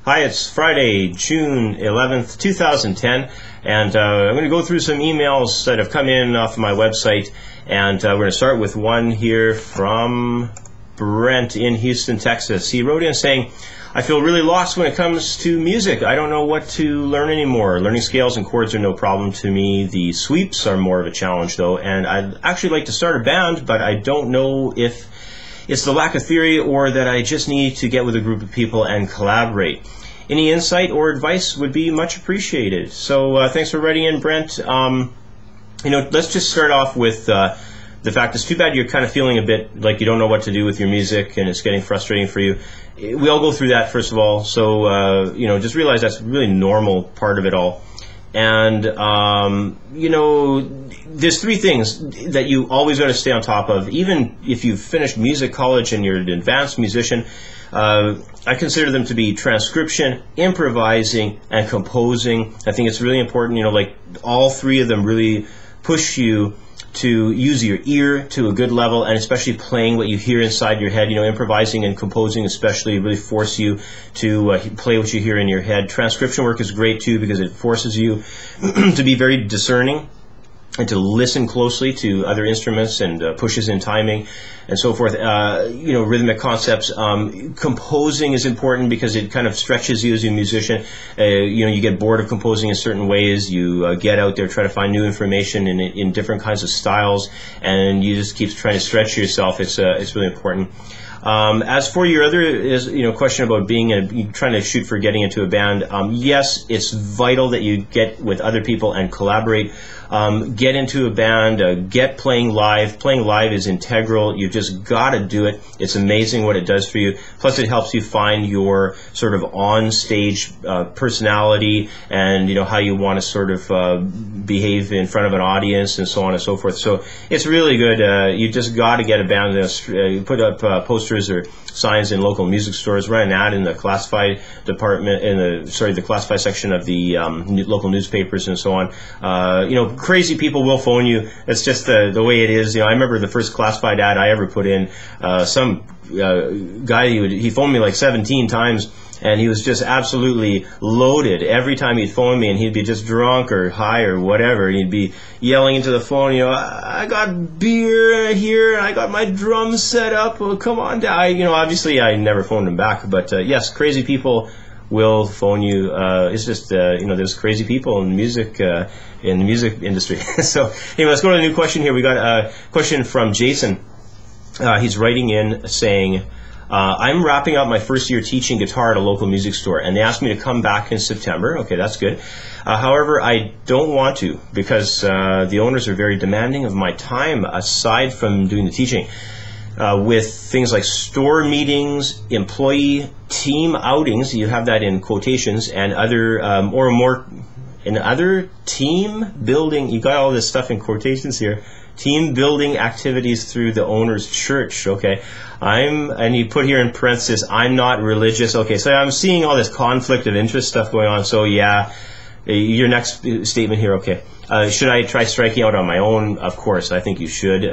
Hi, it's Friday, June 11th, 2010, and I'm going to go through some emails that have come in off my website, and we're going to start with one here from Brent in Houston, Texas. He wrote in saying, I feel really lost when it comes to music. I don't know what to learn anymore. Learning scales and chords are no problem to me. The sweeps are more of a challenge, though, and I'd actually like to start a band, but I don't know if it's the lack of theory or that I just need to get with a group of people and collaborate. Any insight or advice would be much appreciated. So thanks for writing in, Brent. Let's just start off with the fact it's too bad you're kind of feeling a bit like you don't know what to do with your music and it's getting frustrating for you. We all go through that, first of all. So, just realize that's a really normal part of it all. And, there's three things that you always got to stay on top of. Even if you've finished music college and you're an advanced musician, I consider them to be transcription, improvising, and composing. I think it's really important, like all three of them really push you to use your ear to a good level, and especially playing what you hear inside your head. Improvising and composing especially really force you to play what you hear in your head. Transcription work is great too because it forces you to be very discerning and to listen closely to other instruments and pushes in timing and so forth. Rhythmic concepts. Composing is important because it kind of stretches you as a musician. You get bored of composing in certain ways. You get out there, try to find new information in different kinds of styles, and you just keep trying to stretch yourself. It's really important. As for your other question about trying to shoot for getting into a band, yes, it's vital that you get with other people and collaborate. Get into a band, get playing live. Playing live is integral. You just got to do it. It's amazing what it does for you. Plus, it helps you find your sort of on-stage personality and how you want to sort of behave in front of an audience and so on and so forth. So it's really good. You just got to get a band. Put up posters or signs in local music stores. Run an ad in the classified department the classified section of the local newspapers and so on. Crazy people will phone you. It's just the way it is. I remember the first classified ad I ever put in. Some guy, he phoned me like 17 times, and he was just absolutely loaded every time he'd phone me, and he'd be just drunk or high or whatever, and he'd be yelling into the phone, I got beer here, and I got my drums set up, well, come on down. Obviously I never phoned him back, but yes, crazy people will phone you. It's just, there's crazy people in the music industry. So anyway, let's go to a new question here. We got a question from Jason. He's writing in saying, I'm wrapping up my first year teaching guitar at a local music store, and they asked me to come back in September. Okay, that's good. However, I don't want to because the owners are very demanding of my time aside from doing the teaching. With things like store meetings, employee team outings, you have that in quotations, and other team building, you got all this stuff in quotations here, team building activities through the owner's church. Okay, and you put here in parentheses, I'm not religious. Okay, so I'm seeing all this conflict of interest stuff going on. So yeah, your next statement here. Okay, should I try striking out on my own? Of course, I think you should.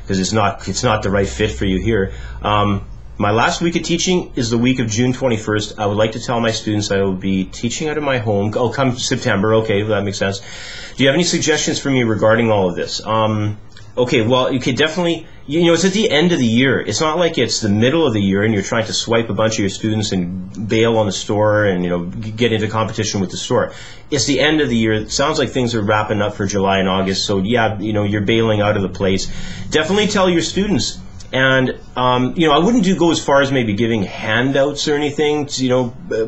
Because it's not the right fit for you here. My last week of teaching is the week of June 21st. I would like to tell my students I will be teaching out of my home. Oh, come September. Okay, well, that makes sense. Do you have any suggestions for me regarding all of this? Okay, well, you could definitely, it's at the end of the year. It's not like it's the middle of the year and you're trying to swipe a bunch of your students and bail on the store and, get into competition with the store. It's the end of the year. It sounds like things are wrapping up for July and August. So, yeah, you're bailing out of the place. Definitely tell your students. And, I wouldn't go as far as maybe giving handouts or anything,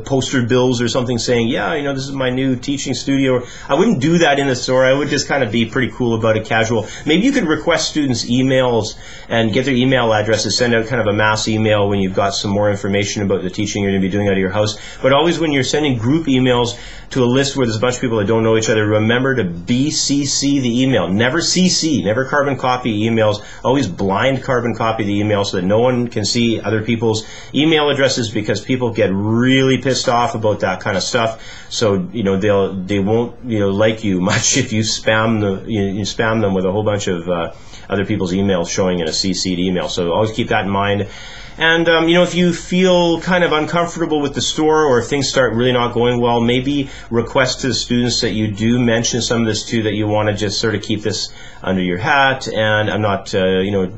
poster bills or something saying, yeah, this is my new teaching studio. I wouldn't do that in the store. I would just kind of be pretty cool about it, casual. Maybe you could request students' emails and get their email addresses, send out kind of a mass email when you've got some more information about the teaching you're going to be doing out of your house. But always when you're sending group emails to a list where there's a bunch of people that don't know each other, remember to BCC the email. Never CC, never carbon copy emails. Always blind carbon copy the email so that no one can see other people's email addresses, because people get really pissed off about that kind of stuff. So they won't like you much if you spam them with a whole bunch of other people's emails showing in a CC'd email. So always keep that in mind. And if you feel kind of uncomfortable with the store, or if things start really not going well, maybe request to the students that you do mention some of this too, that you want to just sort of keep this under your hat. And I'm not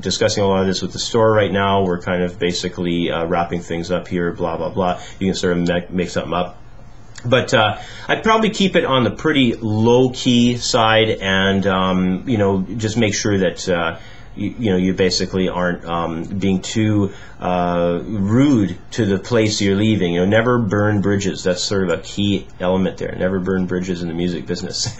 discussing a lot of this with the store right now. We're kind of basically wrapping things up here, blah blah blah. You can sort of make something up. But I'd probably keep it on the pretty low-key side, and just make sure that you basically aren't being too rude to the place you're leaving. Never burn bridges. That's sort of a key element there. Never burn bridges in the music business.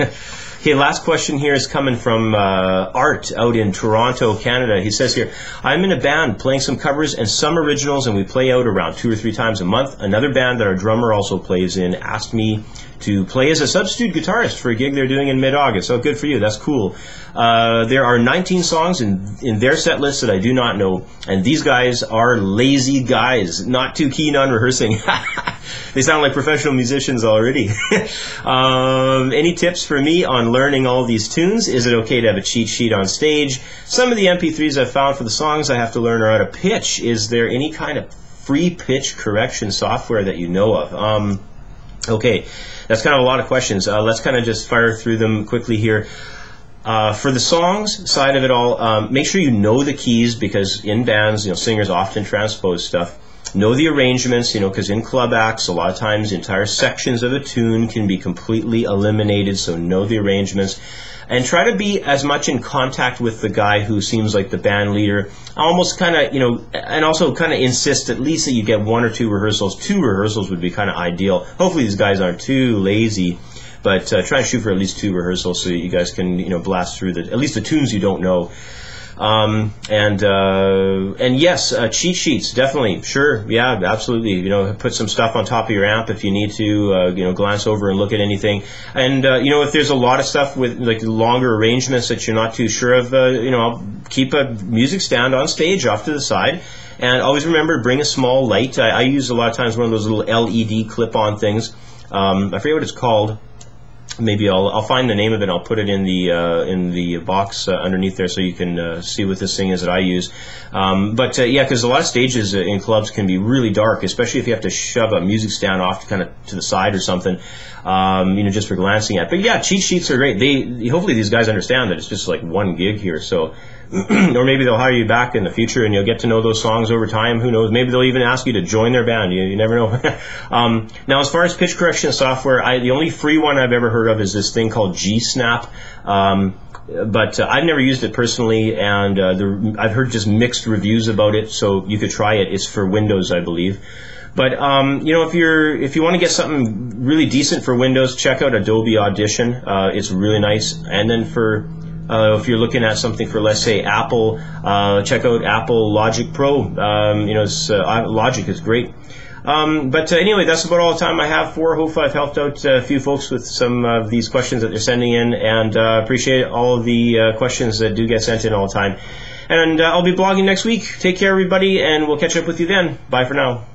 Okay, last question here is coming from Art out in Toronto, Canada. He says here, I'm in a band playing some covers and some originals, and we play out around 2 or 3 times a month. Another band that our drummer also plays in asked me to play as a substitute guitarist for a gig they're doing in mid-August. Oh, good for you. That's cool. There are 19 songs in their set list that I do not know, and these guys are lazy guys, not too keen on rehearsing. They sound like professional musicians already. Any tips for me on learning all these tunes? Is it okay to have a cheat sheet on stage? Some of the MP3s I've found for the songs I have to learn are out of pitch. Is there any kind of free pitch correction software that you know of? Okay, that's kind of a lot of questions. Let's kind of just fire through them quickly here. For the songs side of it all, make sure you know the keys, because in bands, singers often transpose stuff. Know the arrangements, because in club acts, a lot of times entire sections of a tune can be completely eliminated, so know the arrangements. And try to be as much in contact with the guy who seems like the band leader. Almost kind of, and also kind of insist at least that you get 1 or 2 rehearsals. 2 rehearsals would be kind of ideal. Hopefully these guys aren't too lazy, but try and shoot for at least 2 rehearsals so that you guys can, blast through at least the tunes you don't know. And yes, cheat sheets, definitely, sure, yeah, absolutely. Put some stuff on top of your amp if you need to. Glance over and look at anything. And if there's a lot of stuff with like longer arrangements that you're not too sure of, keep a music stand on stage off to the side. And always remember to bring a small light. I use a lot of times one of those little LED clip-on things. I forget what it's called. Maybe I'll find the name of it. I'll put it in the box underneath there, so you can see what this thing is that I use. Yeah, because a lot of stages in clubs can be really dark, especially if you have to shove a music stand off to the side or something. Just for glancing at. But yeah, cheat sheets are great. Hopefully these guys understand that it's just like one gig here. So, or maybe they'll hire you back in the future and you'll get to know those songs over time. Who knows? Maybe they'll even ask you to join their band. You never know. Now, as far as pitch correction software, the only free one I've ever heard of is this thing called G-Snap. But I've never used it personally, and I've heard just mixed reviews about it. So you could try it. It's for Windows, I believe. But if you want to get something really decent for Windows, check out Adobe Audition. It's really nice. And then for if you're looking at something for, let's say, Apple, check out Apple Logic Pro. Logic is great. Anyway, that's about all the time I have for. Hopefully I've helped out a few folks with some of these questions that they're sending in, and appreciate all of the questions that do get sent in all the time. And I'll be blogging next week. Take care, everybody, and we'll catch up with you then. Bye for now.